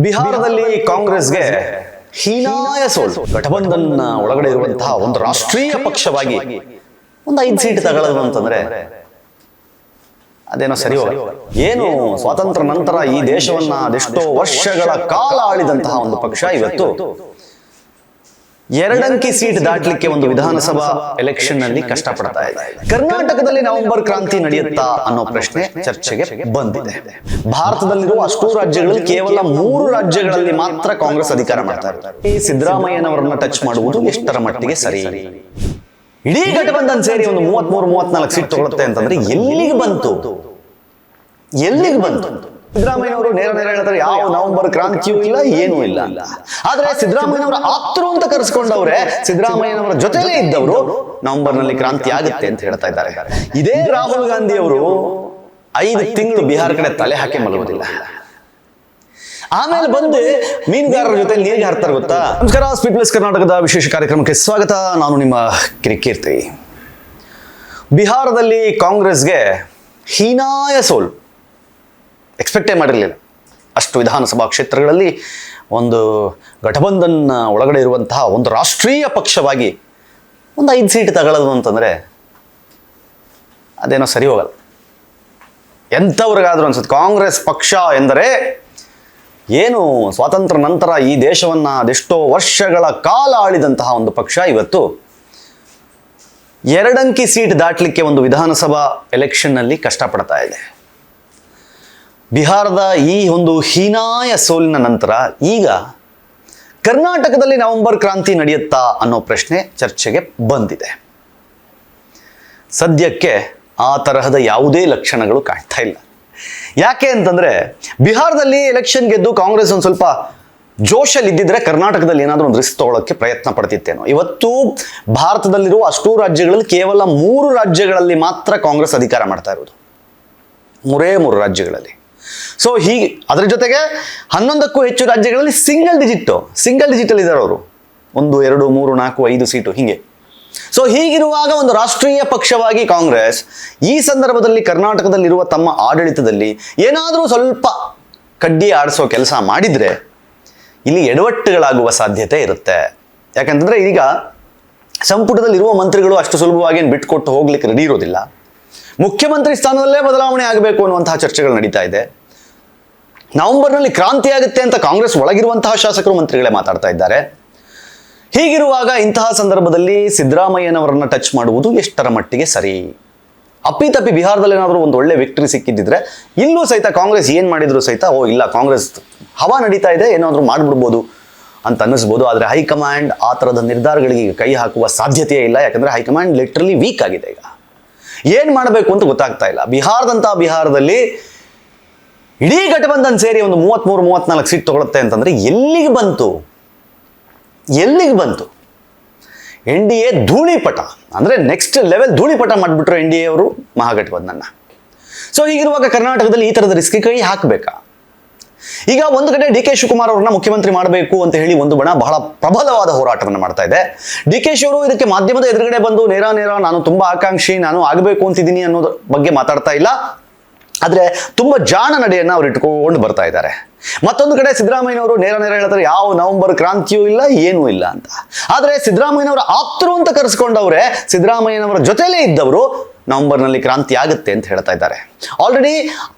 ಬಿಹಾರದಲ್ಲಿ ಕಾಂಗ್ರೆಸ್ಗೆ ಹೀನಾಯ ಸೋಲು. ಘಟಬಂಧನ್ ಒಳಗಡೆ ಇರುವಂತಹ ಒಂದು ರಾಷ್ಟ್ರೀಯ ಪಕ್ಷವಾಗಿ ಒಂದು 5 ಸೀಟ್ ತಗೊಳ್ಳೋದು ಅಂತಂದ್ರೆ ಅದೇನೋ ಸರಿ ಹೋಗ. ಏನು ಸ್ವಾತಂತ್ರ್ಯ ನಂತರ ಈ ದೇಶವನ್ನ ಅದೆಷ್ಟೋ ವರ್ಷಗಳ ಕಾಲ ಆಳಿದಂತಹ ಒಂದು ಪಕ್ಷ ಇವತ್ತು 2 ಅಂಕಿ ಸೀಟ್ ದಾಟ್ಲಿಕ್ಕೆ ಒಂದು ವಿಧಾನಸಭಾ ಎಲೆಕ್ಷನ್ ನಲ್ಲಿ ಕಷ್ಟಪಡ್ತಾ ಇದೆ. ಕರ್ನಾಟಕದಲ್ಲಿ ನವೆಂಬರ್ ಕ್ರಾಂತಿ ನಡೆಯುತ್ತಾ ಅನ್ನೋ ಪ್ರಶ್ನೆ ಚರ್ಚೆಗೆ ಬಂದಿದೆ. ಭಾರತದಲ್ಲಿರುವ ಅಷ್ಟೂ ರಾಜ್ಯಗಳಲ್ಲಿ ಕೇವಲ 3 ರಾಜ್ಯಗಳಲ್ಲಿ ಮಾತ್ರ ಕಾಂಗ್ರೆಸ್ ಅಧಿಕಾರ ಮಾಡ್ತಾ ಇದ್ದಾರೆ. ಈ ಸಿದ್ದರಾಮಯ್ಯನವರನ್ನ ಟಚ್ ಮಾಡುವುದು ಎಷ್ಟರ ಮಟ್ಟಿಗೆ ಸರಿ? ಇಡೀ ಘಟಬಂಧನ್ ಸೇರಿ ಒಂದು 33-34 ಸೀಟ್ ತಗೊಳುತ್ತೆ ಅಂತಂದ್ರೆ ಎಲ್ಲಿಗೆ ಬಂತು? ಸಿದ್ದರಾಮಯ್ಯನವರು ನೇರ ಹೇಳ್ತಾರೆ ಯಾವ ನವೆಂಬರ್ ಕ್ರಾಂತಿಯೂ ಇಲ್ಲ, ಏನೂ ಇಲ್ಲ ಅಂತ. ಆದ್ರೆ ಸಿದ್ದರಾಮಯ್ಯನವರ ಆಪ್ತರು ಅಂತ ಕರೆಸ್ಕೊಂಡವ್ರೆ, ಸಿದ್ದರಾಮಯ್ಯನವರ ಜೊತೆಲೇ ಇದ್ದವರು ನವೆಂಬರ್ ನಲ್ಲಿ ಕ್ರಾಂತಿ ಆಗುತ್ತೆ ಅಂತ ಹೇಳ್ತಾ ಇದ್ದಾರೆ. ಇದೇ ರಾಹುಲ್ ಗಾಂಧಿ ಅವರು 5 ತಿಂಗಳು ಬಿಹಾರ ಕಡೆ ತಲೆ ಹಾಕಿ ಮಲಗುವುದಿಲ್ಲ. ಆಮೇಲೆ ಬಂದು ಮೀನುಗಾರರ ಜೊತೆ ನೀರಿಗೆ ಹಾರ್ತಾರೆ ಗೊತ್ತಾ. ನಮಸ್ಕಾರ, ಸ್ಪೀಡ್ಲೆಸ್ ಕರ್ನಾಟಕದ ವಿಶೇಷ ಕಾರ್ಯಕ್ರಮಕ್ಕೆ ಸ್ವಾಗತ. ನಾನು ನಿಮ್ಮ ಕಿರಿಕೀರ್ತಿ. ಬಿಹಾರದಲ್ಲಿ ಕಾಂಗ್ರೆಸ್ಗೆ ಹೀನಾಯ ಸೋಲು. ಎಕ್ಸ್ಪೆಕ್ಟೇ ಮಾಡಿರಲಿಲ್ಲ. ಅಷ್ಟು ವಿಧಾನಸಭಾ ಕ್ಷೇತ್ರಗಳಲ್ಲಿ ಒಂದು ಘಟಬಂಧನ್ ಒಳಗಡೆ ಇರುವಂತಹ ಒಂದು ರಾಷ್ಟ್ರೀಯ ಪಕ್ಷವಾಗಿ ಒಂದು 5 ಸೀಟ್ ತಗೊಳ್ಳೋದು ಅಂತಂದರೆ ಅದೇನೋ ಸರಿ ಹೋಗಲ್ಲ. ಎಂಥವ್ರಿಗಾದ್ರೂ ಅನ್ಸುತ್ತೆ ಕಾಂಗ್ರೆಸ್ ಪಕ್ಷ ಎಂದರೆ ಏನು ಸ್ವಾತಂತ್ರ್ಯ ನಂತರ ಈ ದೇಶವನ್ನು ಅದೆಷ್ಟೋ ವರ್ಷಗಳ ಕಾಲ ಆಳಿದಂತಹ ಒಂದು ಪಕ್ಷ ಇವತ್ತು 2 ಅಂಕಿ ಸೀಟ್ ದಾಟಲಿಕ್ಕೆ ಒಂದು ವಿಧಾನಸಭಾ ಎಲೆಕ್ಷನ್ನಲ್ಲಿ ಕಷ್ಟಪಡ್ತಾ ಇದೆ. ಬಿಹಾರದ ಈ ಒಂದು ಹೀನಾಯ ಸೋಲಿನ ನಂತರ ಈಗ ಕರ್ನಾಟಕದಲ್ಲಿ ನವೆಂಬರ್ ಕ್ರಾಂತಿ ನಡೆಯುತ್ತಾ ಅನ್ನೋ ಪ್ರಶ್ನೆ ಚರ್ಚೆಗೆ ಬಂದಿದೆ. ಸದ್ಯಕ್ಕೆ ಆ ತರಹದ ಯಾವುದೇ ಲಕ್ಷಣಗಳು ಕಾಣ್ತಾ ಇಲ್ಲ. ಯಾಕೆ ಅಂತಂದ್ರೆ ಬಿಹಾರದಲ್ಲಿ ಎಲೆಕ್ಷನ್ ಗೆದ್ದು ಕಾಂಗ್ರೆಸ್ ಒಂದು ಸ್ವಲ್ಪ ಜೋಶಲ್ಲಿ ಇದ್ದಿದ್ರೆ ಕರ್ನಾಟಕದಲ್ಲಿ ಏನಾದರೂ ಒಂದು ರಿಸ್ಕ್ ತಗೊಳ್ಳೋಕ್ಕೆ ಪ್ರಯತ್ನ ಪಡ್ತಿತ್ತೇನೋ. ಇವತ್ತು ಭಾರತದಲ್ಲಿರುವ ಅಷ್ಟೂ ರಾಜ್ಯಗಳಲ್ಲಿ ಕೇವಲ 3 ರಾಜ್ಯಗಳಲ್ಲಿ ಮಾತ್ರ ಕಾಂಗ್ರೆಸ್ ಅಧಿಕಾರ ಮಾಡ್ತಾ ಇರೋದು. 3 ರಾಜ್ಯಗಳಲ್ಲಿ. ಸೊ ಹೀಗೆ ಅದರ ಜೊತೆಗೆ 11ಕ್ಕೂ ಹೆಚ್ಚು ರಾಜ್ಯಗಳಲ್ಲಿ ಸಿಂಗಲ್ ಡಿಜಿಟಲ್ ಇದ್ದಾರೆ ಅವರು. 1, 2, 3, 4, 5 ಸೀಟು ಹಿಂಗೆ. ಸೊ ಹೀಗಿರುವಾಗ ಒಂದು ರಾಷ್ಟ್ರೀಯ ಪಕ್ಷವಾಗಿ ಕಾಂಗ್ರೆಸ್ ಈ ಸಂದರ್ಭದಲ್ಲಿ ಕರ್ನಾಟಕದಲ್ಲಿರುವ ತಮ್ಮ ಆಡಳಿತದಲ್ಲಿ ಏನಾದರೂ ಸ್ವಲ್ಪ ಕಡ್ಡಿ ಆಡಿಸೋ ಕೆಲಸ ಮಾಡಿದರೆ ಇಲ್ಲಿ ಎಡವಟ್ಟುಗಳಾಗುವ ಸಾಧ್ಯತೆ ಇರುತ್ತೆ. ಯಾಕಂತಂದರೆ ಈಗ ಸಂಪುಟದಲ್ಲಿರುವ ಮಂತ್ರಿಗಳು ಅಷ್ಟು ಸುಲಭವಾಗಿ ಬಿಟ್ಕೊಟ್ಟು ಹೋಗ್ಲಿಕ್ಕೆ ರೆಡಿ ಇರೋದಿಲ್ಲ. ಮುಖ್ಯಮಂತ್ರಿ ಸ್ಥಾನದಲ್ಲೇ ಬದಲಾವಣೆ ಆಗಬೇಕು ಅನ್ನುವಂತಹ ಚರ್ಚೆಗಳು ನಡೀತಾ ಇದೆ. ನವೆಂಬರ್ನಲ್ಲಿ ಕ್ರಾಂತಿ ಆಗುತ್ತೆ ಅಂತ ಕಾಂಗ್ರೆಸ್ ಒಳಗಿರುವಂತಹ ಶಾಸಕರು ಮಂತ್ರಿಗಳೇ ಮಾತಾಡ್ತಾ ಇದ್ದಾರೆ. ಹೀಗಿರುವಾಗ ಇಂತಹ ಸಂದರ್ಭದಲ್ಲಿ ಸಿದ್ದರಾಮಯ್ಯನವರನ್ನ ಟಚ್ ಮಾಡುವುದು ಎಷ್ಟರ ಮಟ್ಟಿಗೆ ಸರಿ? ಅಪ್ಪಿತಪ್ಪಿ ಬಿಹಾರದಲ್ಲಿ ಏನಾದರೂ ಒಂದು ಒಳ್ಳೆ ವಿಕ್ಟರಿ ಸಿಕ್ಕಿದ್ದಿದ್ರೆ ಇಲ್ಲೂ ಸಹಿತ ಕಾಂಗ್ರೆಸ್ ಏನು ಮಾಡಿದ್ರು ಸಹಿತ ಇಲ್ಲ ಕಾಂಗ್ರೆಸ್ ಹವಾ ನಡೀತಾ ಇದೆ, ಏನಾದರೂ ಮಾಡಿಬಿಡ್ಬೋದು ಅಂತ ಅನ್ನಿಸ್ಬೋದು. ಆದರೆ ಹೈಕಮಾಂಡ್ ಆ ಥರದ ನಿರ್ಧಾರಗಳಿಗೆ ಕೈ ಹಾಕುವ ಸಾಧ್ಯತೆಯೇ ಇಲ್ಲ. ಯಾಕಂದರೆ ಹೈಕಮಾಂಡ್ ಲಿಟ್ರಲಿ ವೀಕ್ ಆಗಿದೆ. ಈಗ ಏನು ಮಾಡಬೇಕು ಅಂತ ಗೊತ್ತಾಗ್ತಾ ಇಲ್ಲ. ಬಿಹಾರದಲ್ಲಿ ಇಡೀ ಘಟಬಂಧನ್ ಸೇರಿ ಒಂದು 33-34 ಸೀಟ್ ತಗೊಳುತ್ತೆ ಅಂತಂದರೆ ಎಲ್ಲಿಗೆ ಬಂತು? NDA ಧೂಳಿಪಟ ಅಂದರೆ ನೆಕ್ಸ್ಟ್ ಲೆವೆಲ್ ಧೂಳಿಪಟ ಮಾಡಿಬಿಟ್ರು NDA ಅವರು ಮಹಾಗಠಬಂಧನ್ನ. ಸೊ ಹೀಗಿರುವಾಗ ಕರ್ನಾಟಕದಲ್ಲಿ ಈ ಥರದ ರಿಸ್ಕ್ ಕೈ ಹಾಕಬೇಕಾ? ಈಗ ಒಂದು ಕಡೆ DK ಶಿವಕುಮಾರ್ ಅವರನ್ನ ಮುಖ್ಯಮಂತ್ರಿ ಮಾಡಬೇಕು ಅಂತ ಹೇಳಿ ಒಂದು ಬಣ ಬಹಳ ಪ್ರಬಲವಾದ ಹೋರಾಟವನ್ನು ಮಾಡ್ತಾ ಇದೆ. DK ಅವರು ಇದಕ್ಕೆ ಮಾಧ್ಯಮದ ಎದುರುಗಡೆ ಬಂದು ನೇರ ನಾನು ತುಂಬ ಆಕಾಂಕ್ಷಿ, ನಾನು ಆಗಬೇಕು ಅಂತಿದ್ದೀನಿ ಅನ್ನೋದ್ರ ಬಗ್ಗೆ ಮಾತಾಡ್ತಾ ಇಲ್ಲ. ಆದರೆ ತುಂಬ ಜಾಣ ನಡೆಯನ್ನು ಅವ್ರು ಇಟ್ಕೊಂಡು ಬರ್ತಾ ಇದ್ದಾರೆ. ಮತ್ತೊಂದು ಕಡೆ ಸಿದ್ದರಾಮಯ್ಯನವರು ನೇರ ಹೇಳ್ತಾರೆ ಯಾವ ನವೆಂಬರ್ ಕ್ರಾಂತಿಯೂ ಇಲ್ಲ, ಏನೂ ಇಲ್ಲ ಅಂತ. ಆದರೆ ಸಿದ್ದರಾಮಯ್ಯನವರ ಆಪ್ತರು ಅಂತ ಕರೆಸ್ಕೊಂಡವ್ರೆ, ಸಿದ್ದರಾಮಯ್ಯನವರ ಜೊತೆಲೇ ಇದ್ದವರು ನವೆಂಬರ್ನಲ್ಲಿ ಕ್ರಾಂತಿ ಆಗುತ್ತೆ ಅಂತ ಹೇಳ್ತಾ ಇದ್ದಾರೆ. ಆಲ್ರೆಡಿ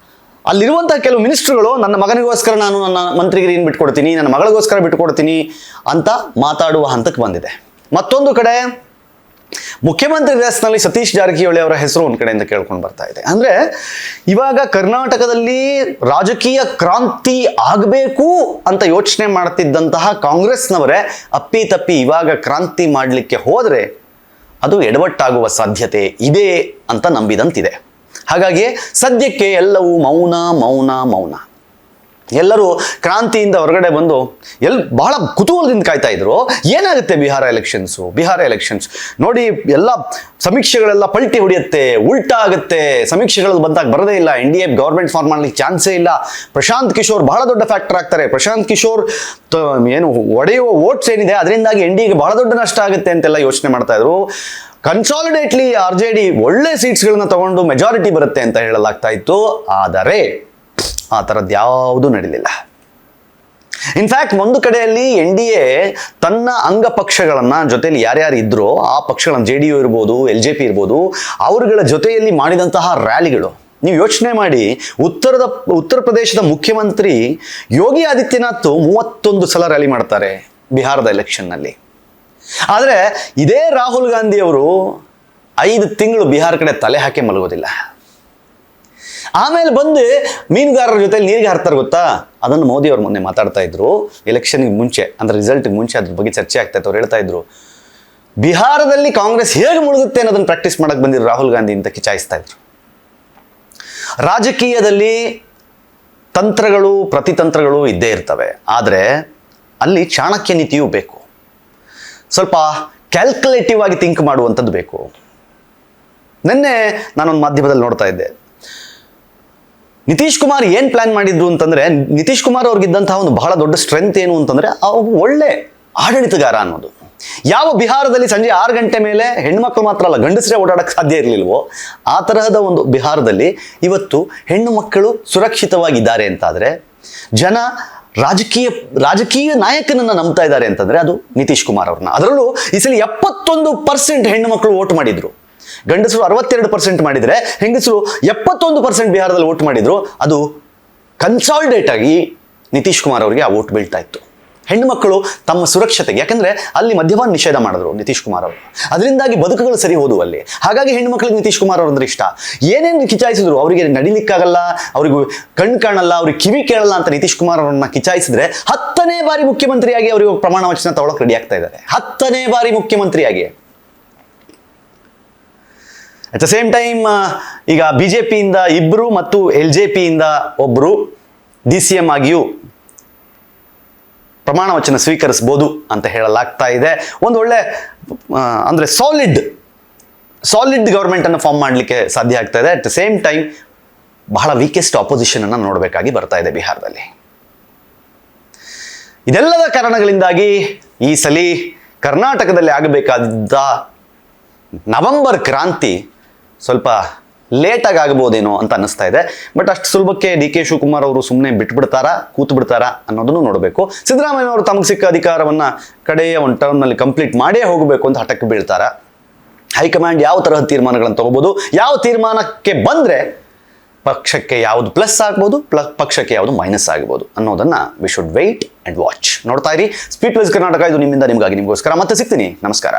ಅಲ್ಲಿರುವಂತಹ ಕೆಲವು ಮಿನಿಸ್ಟ್ರುಗಳು ನನ್ನ ಮಗನಿಗೋಸ್ಕರ ನಾನು ನನ್ನ ಮಂತ್ರಿಗಿರಿಯನ್ನು ಬಿಟ್ಕೊಡ್ತೀನಿ, ನನ್ನ ಮಗಳಿಗೋಸ್ಕರ ಬಿಟ್ಕೊಡ್ತೀನಿ ಅಂತ ಮಾತಾಡುವ ಹಂತಕ್ಕೆ ಬಂದಿದೆ. ಮತ್ತೊಂದು ಕಡೆ ಮುಖ್ಯಮಂತ್ರಿ ರೇಸ್ನಲ್ಲಿ ಸತೀಶ್ ಜಾರಕಿಹೊಳಿ ಅವರ ಹೆಸರು ಒಂದು ಕಡೆಯಿಂದ ಕೇಳ್ಕೊಂಡು ಬರ್ತಾ ಇದೆ. ಅಂದರೆ ಇವಾಗ ಕರ್ನಾಟಕದಲ್ಲಿ ರಾಜಕೀಯ ಕ್ರಾಂತಿ ಆಗಬೇಕು ಅಂತ ಯೋಚನೆ ಮಾಡ್ತಿದ್ದಂತಹ ಕಾಂಗ್ರೆಸ್ನವರೇ ಅಪ್ಪಿತಪ್ಪಿ ಇವಾಗ ಕ್ರಾಂತಿ ಮಾಡಲಿಕ್ಕೆ ಹೋದರೆ ಅದು ಎಡವಟ್ಟಾಗುವ ಸಾಧ್ಯತೆ ಇದೆ ಅಂತ ನಂಬಿದಂತಿದೆ. ಹಾಗಾಗಿ ಸದ್ಯಕ್ಕೆ ಎಲ್ಲವೂ ಮೌನ. ಎಲ್ಲರೂ ಕ್ರಾಂತಿಯಿಂದ ಹೊರಗಡೆ ಬಂದು ಬಹಳ ಕುತೂಹಲದಿಂದ ಕಾಯ್ತಾ ಇದ್ರು. ಏನಾಗುತ್ತೆ ಬಿಹಾರ ಎಲೆಕ್ಷನ್ಸ್ ನೋಡಿ, ಎಲ್ಲ ಸಮೀಕ್ಷೆಗಳೆಲ್ಲ ಪಲ್ಟಿ ಹೊಡೆಯುತ್ತೆ, ಉಲ್ಟಾ ಆಗುತ್ತೆ. ಸಮೀಕ್ಷೆಗಳಲ್ಲಿ ಬಂದಾಗ ಬರೋದೇ ಇಲ್ಲ. NDA ಗೌರ್ಮೆಂಟ್ ಫಾರ್ಮ್ ಮಾಡಲಿಕ್ಕೆ ಚಾನ್ಸೇ ಇಲ್ಲ. ಪ್ರಶಾಂತ್ ಕಿಶೋರ್ ಬಹಳ ದೊಡ್ಡ ಫ್ಯಾಕ್ಟರ್ ಆಗ್ತಾರೆ. ಪ್ರಶಾಂತ್ ಕಿಶೋರ್ ಏನು ಒಡೆಯುವ ವೋಟ್ಸ್ ಏನಿದೆ ಅದರಿಂದಾಗಿ NDAಗೆ ಬಹಳ ದೊಡ್ಡ ನಷ್ಟ ಆಗುತ್ತೆ ಅಂತೆಲ್ಲ ಯೋಚನೆ ಮಾಡ್ತಾ ಇದ್ರು. ಕನ್ಸಾಲಿಡೇಟ್ಲಿ RJD ಒಳ್ಳೆ ಸೀಟ್ಸ್ಗಳನ್ನ ತಗೊಂಡು ಮೆಜಾರಿಟಿ ಬರುತ್ತೆ ಅಂತ ಹೇಳಲಾಗ್ತಾ ಇತ್ತು. ಆದರೆ ಆ ಥರದ್ದು ಯಾವುದೂ ನಡೀಲಿಲ್ಲ. ಇನ್ಫ್ಯಾಕ್ಟ್ ಒಂದು ಕಡೆಯಲ್ಲಿ ಎನ್ ಡಿ ಎ ತನ್ನ ಅಂಗ ಪಕ್ಷಗಳನ್ನ ಜೊತೆಯಲ್ಲಿ ಯಾರ್ಯಾರು ಇದ್ರೋ ಆ ಪಕ್ಷಗಳನ್ನ JDU ಇರ್ಬೋದು, LJP ಇರ್ಬೋದು, ಅವರುಗಳ ಜೊತೆಯಲ್ಲಿ ಮಾಡಿದಂತಹ ರ್ಯಾಲಿಗಳು ನೀವು ಯೋಚನೆ ಮಾಡಿ. ಉತ್ತರ ಪ್ರದೇಶದ ಮುಖ್ಯಮಂತ್ರಿ ಯೋಗಿ ಆದಿತ್ಯನಾಥ್ 31 ಸಲ ರ್ಯಾಲಿ ಮಾಡ್ತಾರೆ ಬಿಹಾರದ ಎಲೆಕ್ಷನ್ನಲ್ಲಿ. ಆದರೆ ಇದೇ ರಾಹುಲ್ ಗಾಂಧಿ ಅವರು 5 ತಿಂಗಳು ಬಿಹಾರ ಕಡೆ ತಲೆ ಹಾಕಿ ಮಲಗೋದಿಲ್ಲ. ಆಮೇಲೆ ಬಂದು ಮೀನುಗಾರರ ಜೊತೆ ನೀರಿಗೆ ಹಾರ್ತಾರೆ ಗೊತ್ತಾ. ಅದನ್ನು ಮೋದಿ ಅವರು ಮೊನ್ನೆ ಮಾತಾಡ್ತಾ ಇದ್ರು ಎಲೆಕ್ಷನ್ಗೆ ಮುಂಚೆ, ಅಂದ್ರೆ ರಿಸಲ್ಟ್ಗೆ ಮುಂಚೆ ಅದ್ರ ಬಗ್ಗೆ ಚರ್ಚೆ ಆಗ್ತಾ ಇತ್ತು. ಅವ್ರು ಹೇಳ್ತಾ ಇದ್ರು ಬಿಹಾರದಲ್ಲಿ ಕಾಂಗ್ರೆಸ್ ಹೇಗೆ ಮುಳುಗುತ್ತೆ ಅನ್ನೋದನ್ನು ಪ್ರಾಕ್ಟೀಸ್ ಮಾಡಕ್ಕೆ ಬಂದಿದ್ರು ರಾಹುಲ್ ಗಾಂಧಿ ಅಂತ ಕಿಚಾಯಿಸ್ತಾ ಇದ್ರು. ರಾಜಕೀಯದಲ್ಲಿ ತಂತ್ರಗಳು ಪ್ರತಿತಂತ್ರಗಳು ಇದ್ದೇ ಇರ್ತವೆ, ಆದರೆ ಅಲ್ಲಿ ಚಾಣಕ್ಯ ನೀತಿಯೂ ಬೇಕು. ಸ್ವಲ್ಪ ಕ್ಯಾಲ್ಕುಲೇಟಿವ್ ಆಗಿ ಥಿಂಕ್ ಮಾಡುವಂಥದ್ದು ಬೇಕು. ನಿನ್ನೆ ನಾನೊಂದು ಮಾಧ್ಯಮದಲ್ಲಿ ನೋಡ್ತಾ ಇದ್ದೆ, ನಿತೀಶ್ ಕುಮಾರ್ ಏನು ಪ್ಲಾನ್ ಮಾಡಿದ್ರು ಅಂತಂದರೆ, ನಿತೀಶ್ ಕುಮಾರ್ ಅವ್ರಿಗಿದ್ದಂತಹ ಒಂದು ಬಹಳ ದೊಡ್ಡ ಸ್ಟ್ರೆಂತ್ ಏನು ಅಂತಂದರೆ ಅವ್ರು ಒಳ್ಳೆ ಆಡಳಿತಗಾರ ಅನ್ನೋದು. ಯಾವ ಬಿಹಾರದಲ್ಲಿ ಸಂಜೆ 6 ಗಂಟೆ ಮೇಲೆ ಹೆಣ್ಣುಮಕ್ಕಳು ಮಾತ್ರ ಅಲ್ಲ ಗಂಡಸರೇ ಓಡಾಡಕ್ಕೆ ಸಾಧ್ಯ ಇರಲಿಲ್ವೋ ಆ ತರಹದ ಒಂದು ಬಿಹಾರದಲ್ಲಿ ಇವತ್ತು ಹೆಣ್ಣು ಮಕ್ಕಳು ಸುರಕ್ಷಿತವಾಗಿದ್ದಾರೆ ಅಂತಾದರೆ, ಜನ ರಾಜಕೀಯ ನಾಯಕನನ್ನು ನಂಬ್ತಾ ಇದ್ದಾರೆ ಅಂತಂದರೆ ಅದು ನಿತೀಶ್ ಕುಮಾರ್ ಅವ್ರನ್ನ. ಅದರಲ್ಲೂ ಈ ಸಲ 71% ಹೆಣ್ಣು ಮಕ್ಕಳು ವೋಟ್ ಮಾಡಿದ್ರು. ಗಂಡಸರು 62% ಮಾಡಿದರೆ ಹೆಂಗಸರು 71% ಬಿಹಾರದಲ್ಲಿ ವೋಟ್ ಮಾಡಿದ್ರು. ಅದು ಕನ್ಸಾಲ್ಡೇಟ್ ಆಗಿ ನಿತೀಶ್ ಕುಮಾರ್ ಅವರಿಗೆ ಆ ವೋಟ್ ಬೀಳ್ತಾ ಇತ್ತು. ಹೆಣ್ಣು ಮಕ್ಕಳು ತಮ್ಮ ಸುರಕ್ಷತೆಗೆ, ಯಾಕಂದ್ರೆ ಅಲ್ಲಿ ಮದ್ಯಪಾನ ನಿಷೇಧ ಮಾಡಿದ್ರು ನಿತೀಶ್ ಕುಮಾರ್ ಅವರು, ಅದರಿಂದಾಗಿ ಬದುಕುಗಳು ಸರಿ ಹೋದವು ಅಲ್ಲಿ. ಹಾಗಾಗಿ ಹೆಣ್ಣು ಮಕ್ಕಳಿಗೆ ನಿತೀಶ್ ಕುಮಾರ್ ಅವ್ರಂದ್ರೆ ಇಷ್ಟ. ಏನೇನು ಕಿಚಾಯಿಸಿದ್ರು, ಅವರಿಗೆ ನಡಿಲಿಕ್ಕಾಗಲ್ಲ, ಅವ್ರಿಗೂ ಕಣ್ಣು ಕಾಣಲ್ಲ, ಅವ್ರಿಗೆ ಕಿವಿ ಕೇಳಲ್ಲ ಅಂತ ನಿತೀಶ್ ಕುಮಾರ್ ಅವ್ರನ್ನ ಕಿಚಾಯಿಸಿದ್ರೆ 10ನೇ ಬಾರಿ ಮುಖ್ಯಮಂತ್ರಿಯಾಗಿ ಅವರಿಗೆ ಪ್ರಮಾಣ ವಚನ ತಗೊಳಕ್ ರೆಡಿ ಆಗ್ತಾ ಇದ್ದಾರೆ. 10ನೇ ಬಾರಿ ಮುಖ್ಯಮಂತ್ರಿಯಾಗಿ. ಅಟ್ ದ ಸೇಮ್ ಟೈಮ್ ಈಗ BJP-ಯಿಂದ 2 ಮತ್ತು LJP-ಯಿಂದ 1 DCM ಆಗಿಯೂ ಪ್ರಮಾಣ ವಚನ ಸ್ವೀಕರಿಸಬಹುದು ಅಂತ ಹೇಳಲಾಗ್ತಾ ಇದೆ. ಒಂದು ಒಳ್ಳೆ ಅಂದರೆ ಸಾಲಿಡ್ ಗವರ್ಮೆಂಟನ್ನು ಫಾರ್ಮ್ ಮಾಡಲಿಕ್ಕೆ ಸಾಧ್ಯ ಆಗ್ತಾ ಇದೆ. ಅಟ್ ದ ಸೇಮ್ ಟೈಮ್ ಬಹಳ ವೀಕೆಸ್ಟ್ ಆಪೋಸಿಷನ್ ಅನ್ನು ನೋಡಬೇಕಾಗಿ ಬರ್ತಾ ಇದೆ ಬಿಹಾರದಲ್ಲಿ. ಇದೆಲ್ಲದ ಕಾರಣಗಳಿಂದಾಗಿ ಈ ಸಲ ಕರ್ನಾಟಕದಲ್ಲಿ ಆಗಬೇಕಾದ ನವೆಂಬರ್ ಕ್ರಾಂತಿ ಸ್ವಲ್ಪ ಲೇಟಾಗಿ ಆಗ್ಬೋದೇನೋ ಅಂತ ಅನ್ನಿಸ್ತಾ ಇದೆ. ಬಟ್ ಅಷ್ಟು ಸುಲಭಕ್ಕೆ DK ಶಿವಕುಮಾರ್ ಅವರು ಸುಮ್ಮನೆ ಕೂತು ಬಿಡ್ತಾರಾ ಅನ್ನೋದನ್ನು ನೋಡಬೇಕು. ಸಿದ್ದರಾಮಯ್ಯ ಅವರು ತಮಗೆ ಸಿಕ್ಕ ಅಧಿಕಾರವನ್ನು ಕಡೆಯ ಒಂದು ಟರ್ಮ್ನಲ್ಲಿ ಕಂಪ್ಲೀಟ್ ಮಾಡೇ ಹೋಗಬೇಕು ಅಂತ ಹಠಕ್ಕೆ ಬೀಳ್ತಾರ. ಹೈಕಮಾಂಡ್ ಯಾವ ತರಹದ ತೀರ್ಮಾನಗಳನ್ನು ತಗೋಬೋದು, ಯಾವ ತೀರ್ಮಾನಕ್ಕೆ ಬಂದರೆ ಪಕ್ಷಕ್ಕೆ ಯಾವುದು ಪ್ಲಸ್ ಆಗ್ಬೋದು, ಪಕ್ಷಕ್ಕೆ ಯಾವುದು ಮೈನಸ್ ಆಗ್ಬೋದು ಅನ್ನೋದನ್ನು we should weight and watch. ನೋಡ್ತಾ ಇರಿ ಸ್ಪೀಡ್ ಪ್ಲಸ್ ಕರ್ನಾಟಕ. ಇದು ನಿಮ್ಮಿಂದ ನಿಮಗಾಗಿ, ನಿಮಗೋಸ್ಕರ. ಮತ್ತೆ ಸಿಗ್ತೀನಿ. ನಮಸ್ಕಾರ.